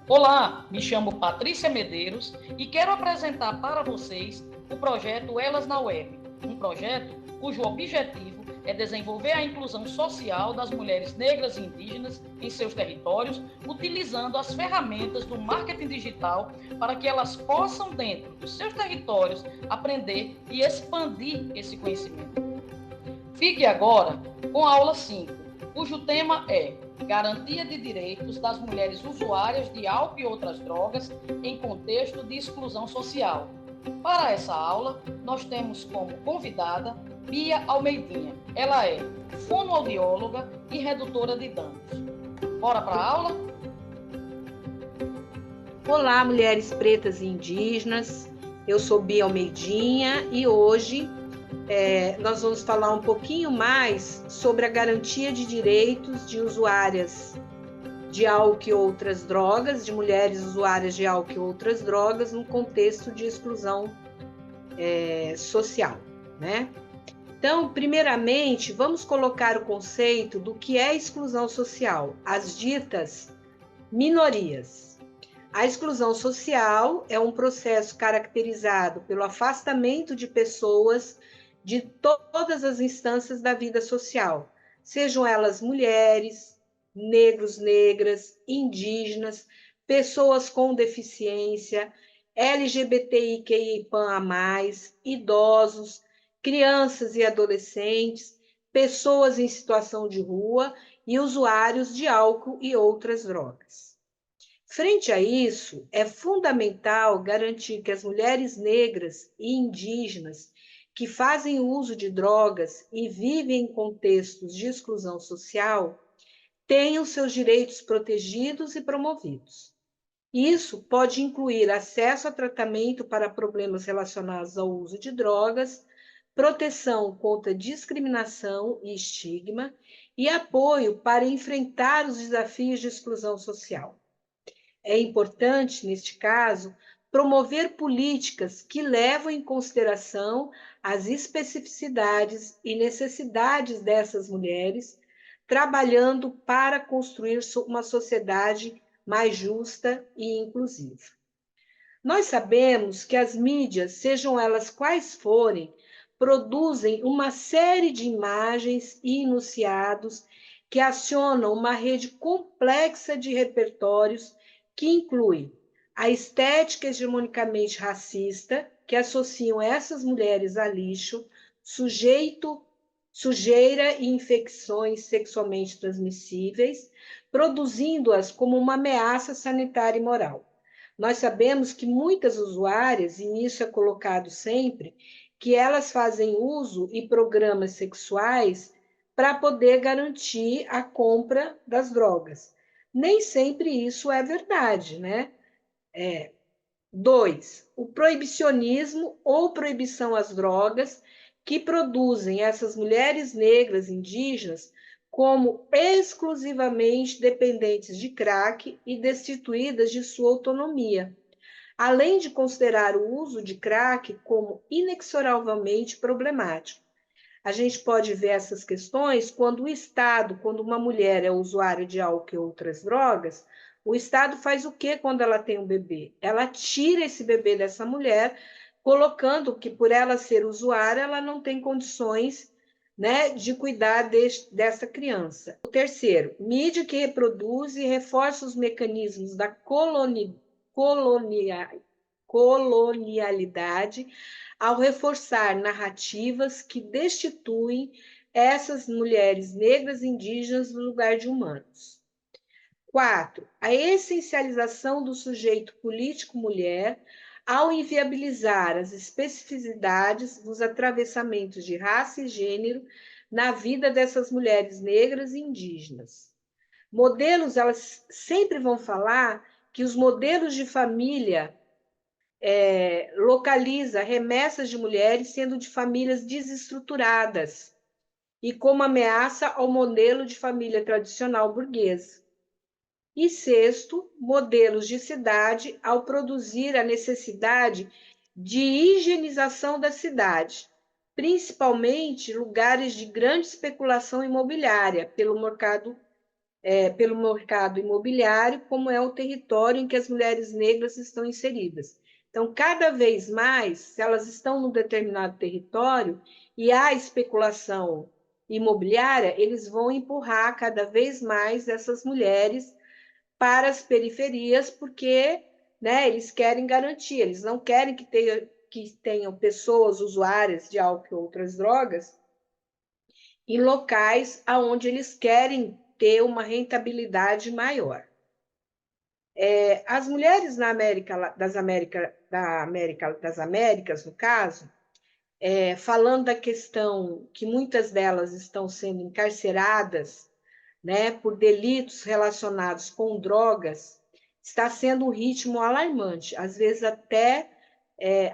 Olá, me chamo Patrícia Medeiros e quero apresentar para vocês o projeto Elas na Web, um projeto cujo objetivo é desenvolver a inclusão social das mulheres negras e indígenas em seus territórios, utilizando as ferramentas do marketing digital para que elas possam, dentro dos seus territórios, aprender e expandir esse conhecimento. Fique agora com a aula 5, cujo tema é Garantia de Direitos das Mulheres Usuárias de Álcool e Outras Drogas em Contexto de Exclusão Social. Para essa aula, nós temos como convidada Bia Almeidinha. Ela é fonoaudióloga e redutora de danos. Bora para a aula? Olá, mulheres pretas e indígenas. Eu sou Bia Almeidinha e hoje nós vamos falar um pouquinho mais sobre a garantia de direitos de usuárias de álcool e outras drogas, de mulheres usuárias de álcool e outras drogas, no contexto de exclusão social, né? Então, primeiramente, vamos colocar o conceito do que é exclusão social, as ditas minorias. A exclusão social é um processo caracterizado pelo afastamento de pessoas de todas as instâncias da vida social, sejam elas mulheres, negros, negras, indígenas, pessoas com deficiência, LGBTIQIA+, idosos, crianças e adolescentes, pessoas em situação de rua e usuários de álcool e outras drogas. Frente a isso, é fundamental garantir que as mulheres negras e indígenas que fazem uso de drogas e vivem em contextos de exclusão social tenham seus direitos protegidos e promovidos. Isso pode incluir acesso a tratamento para problemas relacionados ao uso de drogas, proteção contra discriminação e estigma e apoio para enfrentar os desafios de exclusão social. É importante, neste caso, promover políticas que levam em consideração as especificidades e necessidades dessas mulheres, trabalhando para construir uma sociedade mais justa e inclusiva. Nós sabemos que as mídias, sejam elas quais forem, produzem uma série de imagens e enunciados que acionam uma rede complexa de repertórios que inclui a estética hegemonicamente racista, que associam essas mulheres a lixo, sujeira e infecções sexualmente transmissíveis, produzindo-as como uma ameaça sanitária e moral. Nós sabemos que muitas usuárias, e isso é colocado sempre, que elas fazem uso e programas sexuais para poder garantir a compra das drogas. Nem sempre isso é verdade, né? 2, o proibicionismo ou proibição às drogas que produzem essas mulheres negras indígenas como exclusivamente dependentes de crack e destituídas de sua autonomia, além de considerar o uso de crack como inexoravelmente problemático. A gente pode ver essas questões quando o Estado, quando uma mulher é usuária de álcool e outras drogas, o Estado faz o quê quando ela tem um bebê? Ela tira esse bebê dessa mulher, colocando que por ela ser usuária, ela não tem condições, né, de cuidar dessa criança. O terceiro, mídia que reproduz e reforça os mecanismos da colonialidade ao reforçar narrativas que destituem essas mulheres negras e indígenas do lugar de humanos. 4. A essencialização do sujeito político mulher ao inviabilizar as especificidades dos atravessamentos de raça e gênero na vida dessas mulheres negras e indígenas. Modelos, elas sempre vão falar que os modelos de família localiza remessas de mulheres sendo de famílias desestruturadas e como ameaça ao modelo de família tradicional burguesa. E sexto, modelos de cidade ao produzir a necessidade de higienização da cidade, principalmente lugares de grande especulação imobiliária pelo mercado imobiliário, como é o território em que as mulheres negras estão inseridas. Então, cada vez mais, se elas estão num determinado território e há especulação imobiliária, eles vão empurrar cada vez mais essas mulheres para as periferias, porque, né, eles querem garantia, eles não querem que tenham pessoas usuárias de álcool e outras drogas em locais onde eles querem ter uma rentabilidade maior. As mulheres na das Américas, no caso, falando da questão que muitas delas estão sendo encarceradas, né, por delitos relacionados com drogas, está sendo um ritmo alarmante. Às vezes, até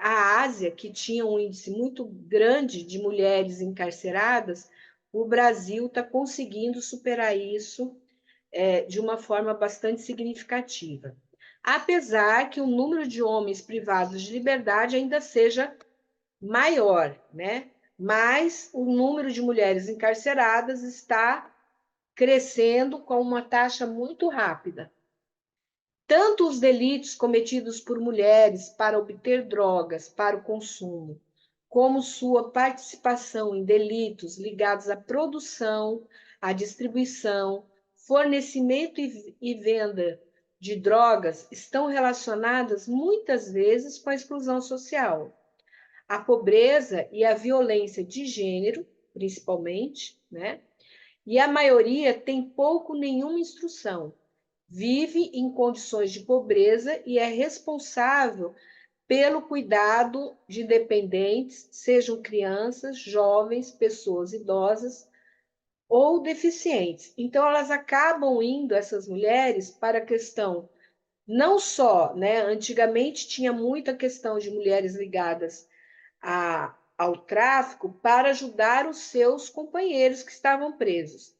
a Ásia, que tinha um índice muito grande de mulheres encarceradas, o Brasil está conseguindo superar isso de uma forma bastante significativa. Apesar que o número de homens privados de liberdade ainda seja maior, né? Mas o número de mulheres encarceradas está crescendo com uma taxa muito rápida. Tanto os delitos cometidos por mulheres para obter drogas para o consumo, como sua participação em delitos ligados à produção, à distribuição, fornecimento e venda de drogas estão relacionadas muitas vezes com a exclusão social, a pobreza e a violência de gênero, principalmente, né? E a maioria tem pouco nenhuma instrução, vive em condições de pobreza e é responsável pelo cuidado de dependentes, sejam crianças, jovens, pessoas idosas ou deficientes. Então, elas acabam indo, essas mulheres, para a questão, não só, né? Antigamente tinha muita questão de mulheres ligadas ao tráfico para ajudar os seus companheiros que estavam presos.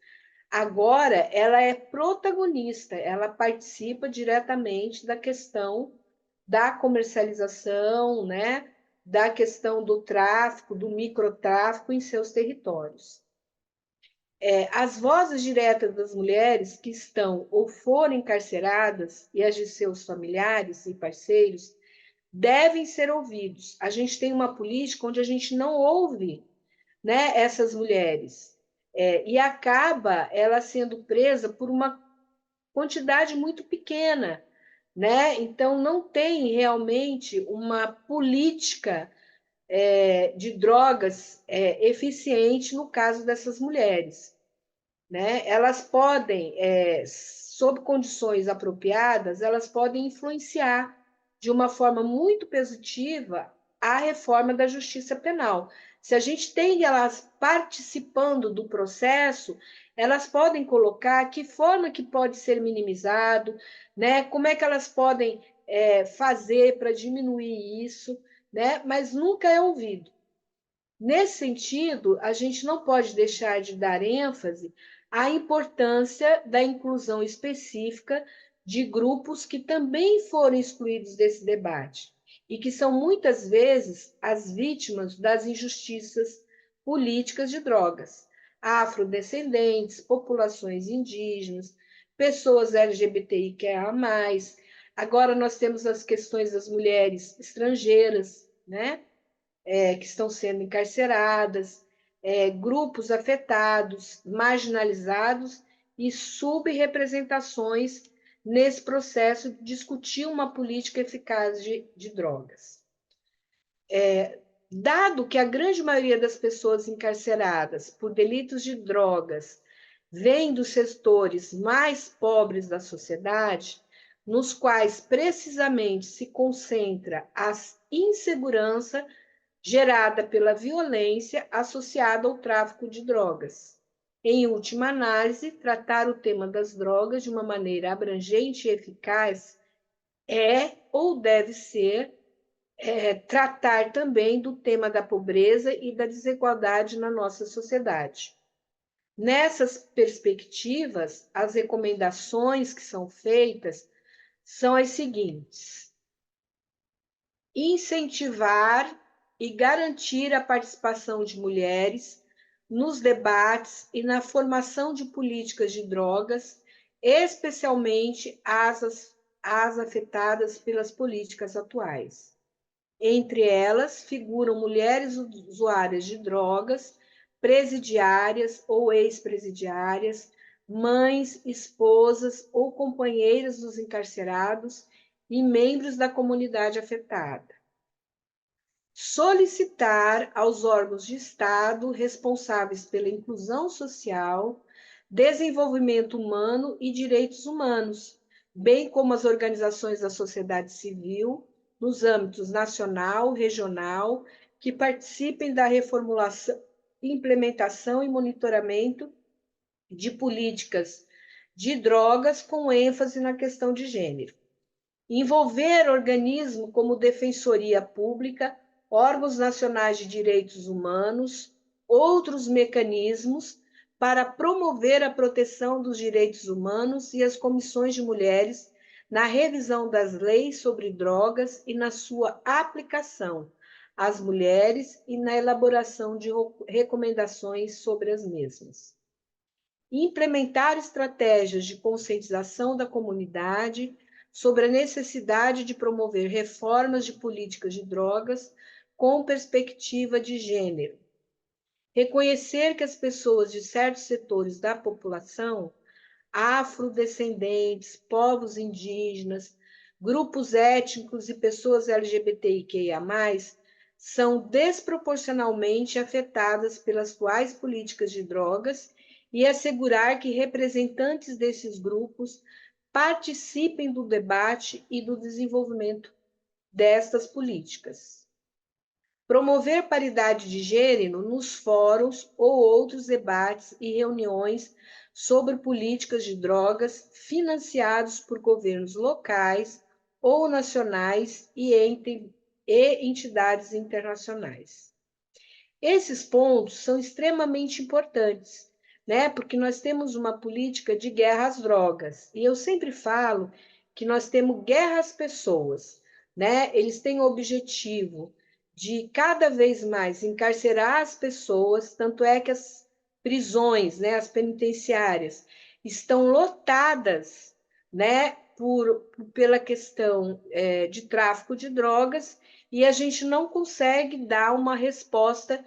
Agora, ela é protagonista, ela participa diretamente da questão da comercialização, né? Da questão do tráfico, do microtráfico em seus territórios. As vozes diretas das mulheres que estão ou foram encarceradas e as de seus familiares e parceiros devem ser ouvidos. A gente tem uma política onde a gente não ouve, né, essas mulheres. E acaba ela sendo presa por uma quantidade muito pequena, né? Então não tem realmente uma política de drogas eficiente no caso dessas mulheres, né? Elas podem, sob condições apropriadas, elas podem influenciar de uma forma muito positiva a reforma da justiça penal. Se a gente tem elas participando do processo, elas podem colocar que forma que pode ser minimizado, né? Como é que elas podem fazer para diminuir isso, né? Mas nunca é ouvido. Nesse sentido, a gente não pode deixar de dar ênfase à importância da inclusão específica de grupos que também foram excluídos desse debate e que são muitas vezes as vítimas das injustiças políticas de drogas, afrodescendentes, populações indígenas, pessoas LGBTIQIA+. Agora nós temos as questões das mulheres estrangeiras, né? Que estão sendo encarceradas, grupos afetados, marginalizados e subrepresentações nesse processo de discutir uma política eficaz de drogas. Dado que a grande maioria das pessoas encarceradas por delitos de drogas vem dos setores mais pobres da sociedade, nos quais precisamente se concentra a insegurança gerada pela violência associada ao tráfico de drogas. Em última análise, tratar o tema das drogas de uma maneira abrangente e eficaz ou deve ser tratar também do tema da pobreza e da desigualdade na nossa sociedade. Nessas perspectivas, as recomendações que são feitas são as seguintes: incentivar e garantir a participação de mulheres nos debates e na formação de políticas de drogas, especialmente as afetadas pelas políticas atuais. Entre elas figuram mulheres usuárias de drogas, presidiárias ou ex-presidiárias, mães, esposas ou companheiras dos encarcerados e membros da comunidade afetada. Solicitar aos órgãos de Estado responsáveis pela inclusão social, desenvolvimento humano e direitos humanos, bem como as organizações da sociedade civil, nos âmbitos nacional, regional, que participem da reformulação, implementação e monitoramento de políticas de drogas com ênfase na questão de gênero. Envolver organismos como Defensoria Pública, órgãos nacionais de direitos humanos, outros mecanismos para promover a proteção dos direitos humanos e as comissões de mulheres na revisão das leis sobre drogas e na sua aplicação às mulheres e na elaboração de recomendações sobre as mesmas. Implementar estratégias de conscientização da comunidade sobre a necessidade de promover reformas de políticas de drogas com perspectiva de gênero. Reconhecer que as pessoas de certos setores da população, afrodescendentes, povos indígenas, grupos étnicos e pessoas LGBTIQIA+, são desproporcionalmente afetadas pelas atuais políticas de drogas e assegurar que representantes desses grupos participem do debate e do desenvolvimento destas políticas. Promover paridade de gênero nos fóruns ou outros debates e reuniões sobre políticas de drogas financiados por governos locais ou nacionais e entidades internacionais. Esses pontos são extremamente importantes, né? Porque nós temos uma política de guerra às drogas. E eu sempre falo que nós temos guerra às pessoas, né? Eles têm o objetivo de cada vez mais encarcerar as pessoas, tanto é que as prisões, né, as penitenciárias, estão lotadas, né, pela questão de tráfico de drogas, e a gente não consegue dar uma resposta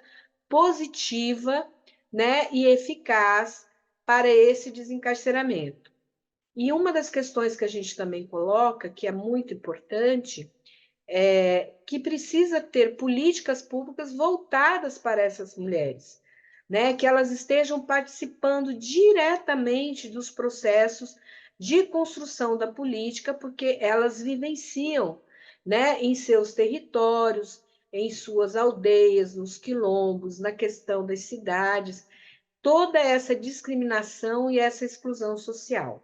positiva, né, e eficaz para esse desencarceramento. E uma das questões que a gente também coloca, que é muito importante, é que precisa ter políticas públicas voltadas para essas mulheres, né, que elas estejam participando diretamente dos processos de construção da política, porque elas vivenciam, né, em seus territórios, em suas aldeias, nos quilombos, na questão das cidades, toda essa discriminação e essa exclusão social.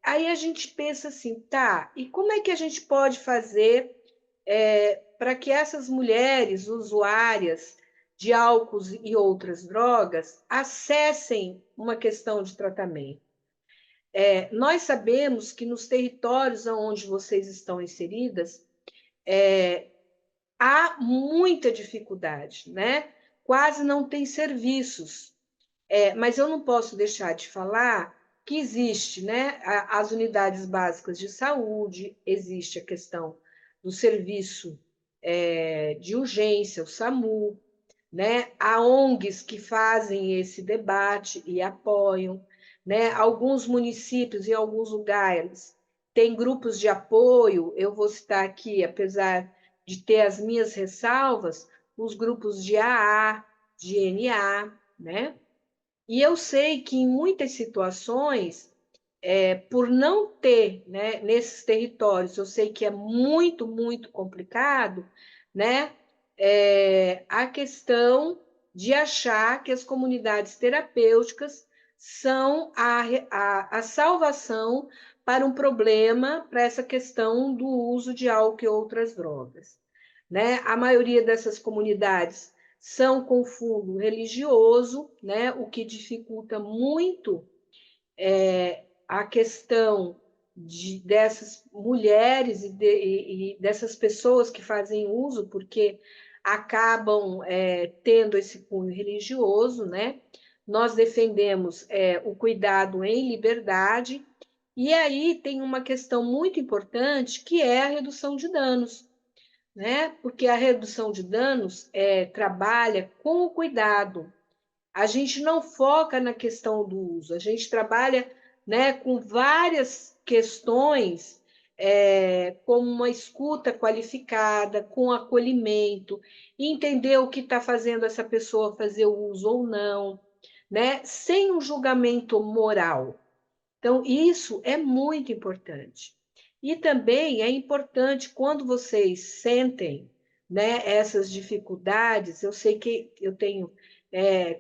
Aí a gente pensa assim, tá, e como é que a gente pode fazer para que essas mulheres usuárias de álcool e outras drogas acessem uma questão de tratamento? Nós sabemos que nos territórios onde vocês estão inseridas, há muita dificuldade, né? Quase não tem serviços. Mas eu não posso deixar de falar que existe, né, as unidades básicas de saúde, existe a questão do serviço de urgência, o SAMU, né? Há ONGs que fazem esse debate e apoiam, né? Alguns municípios e alguns lugares têm grupos de apoio. Eu vou citar aqui, apesar de ter as minhas ressalvas, os grupos de AA, de NA, né? E eu sei que em muitas situações, por não ter, né, nesses territórios, eu sei que é muito, muito complicado, né, a questão de achar que as comunidades terapêuticas são a salvação para um problema, para essa questão do uso de álcool e outras drogas, né? A maioria dessas comunidades são com fundo religioso, né? O que dificulta muito a questão dessas mulheres e dessas pessoas que fazem uso, porque acabam tendo esse cunho religioso, né? Nós defendemos o cuidado em liberdade, e aí tem uma questão muito importante, que é a redução de danos, né? Porque a redução de danos trabalha com o cuidado. A gente não foca na questão do uso, a gente trabalha, né, com várias questões, como uma escuta qualificada, com acolhimento, entender o que está fazendo essa pessoa fazer o uso ou não, né, sem um julgamento moral. Então, isso é muito importante. E também é importante quando vocês sentem, né, essas dificuldades. Eu sei que eu tenho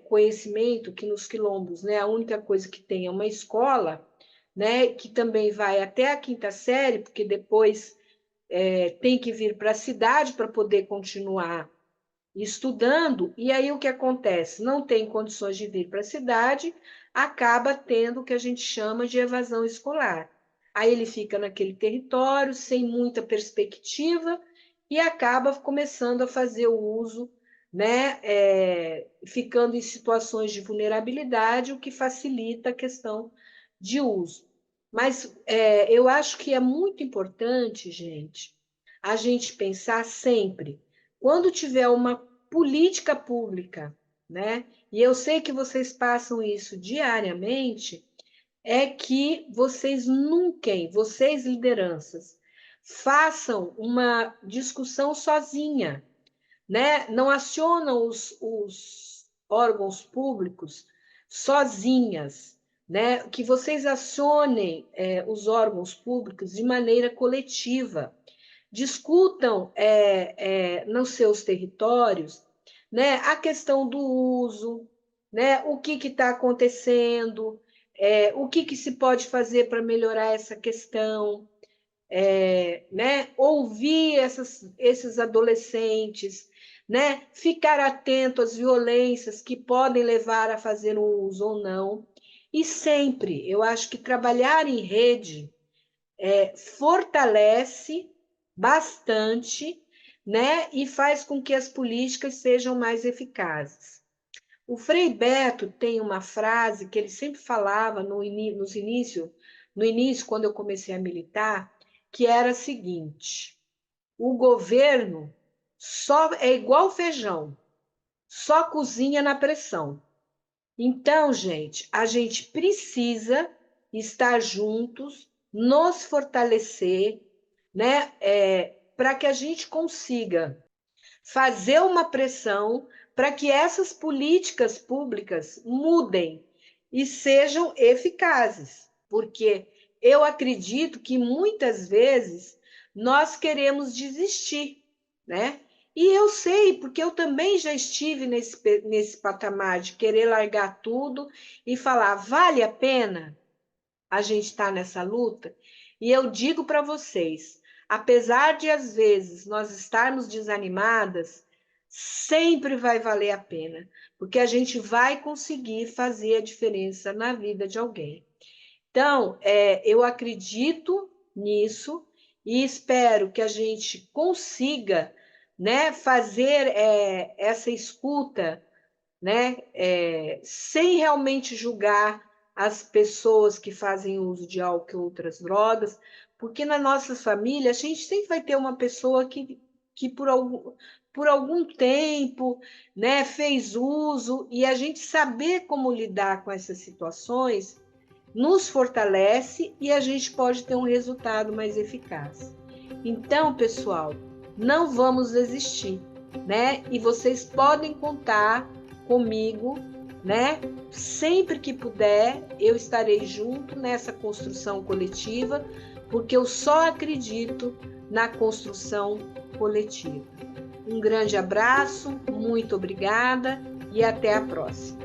conhecimento que nos quilombos, né, a única coisa que tem é uma escola, né, que também vai até a quinta série, porque depois tem que vir para a cidade para poder continuar estudando, e aí o que acontece? Não tem condições de vir para a cidade, acaba tendo o que a gente chama de evasão escolar. Aí ele fica naquele território, sem muita perspectiva, e acaba começando a fazer o uso, né, ficando em situações de vulnerabilidade, o que facilita a questão de uso. Mas eu acho que é muito importante, gente, a gente pensar sempre quando tiver uma política pública, né? E eu sei que vocês passam isso diariamente, é que vocês nunca, vocês lideranças, façam uma discussão sozinha, né? Não acionam os órgãos públicos sozinhas, né? Que vocês acionem os órgãos públicos de maneira coletiva, discutam nos seus territórios, né, a questão do uso, né, o que está acontecendo, o que se pode fazer para melhorar essa questão, né, ouvir esses adolescentes, né, ficar atento às violências que podem levar a fazer um uso ou não. E sempre, eu acho que trabalhar em rede fortalece bastante, né, e faz com que as políticas sejam mais eficazes. O Frei Beto tem uma frase que ele sempre falava no início, quando eu comecei a militar, que era a seguinte: o governo só é igual feijão, só cozinha na pressão. Então, gente, a gente precisa estar juntos, nos fortalecer, né, para que a gente consiga fazer uma pressão para que essas políticas públicas mudem e sejam eficazes, porque eu acredito que muitas vezes nós queremos desistir, né? E eu sei, porque eu também já estive nesse patamar de querer largar tudo e falar, vale a pena a gente estar nessa luta? E eu digo para vocês, apesar de às vezes nós estarmos desanimadas, sempre vai valer a pena, porque a gente vai conseguir fazer a diferença na vida de alguém. Então, eu acredito nisso e espero que a gente consiga, né, fazer essa escuta, né, sem realmente julgar as pessoas que fazem uso de álcool e outras drogas, porque na nossa família a gente sempre vai ter uma pessoa que por algum tempo, né, fez uso, e a gente saber como lidar com essas situações nos fortalece e a gente pode ter um resultado mais eficaz. Então, pessoal, não vamos desistir, né? E vocês podem contar comigo, né? Sempre que puder, eu estarei junto nessa construção coletiva, porque eu só acredito na construção coletiva. Um grande abraço, muito obrigada e até a próxima.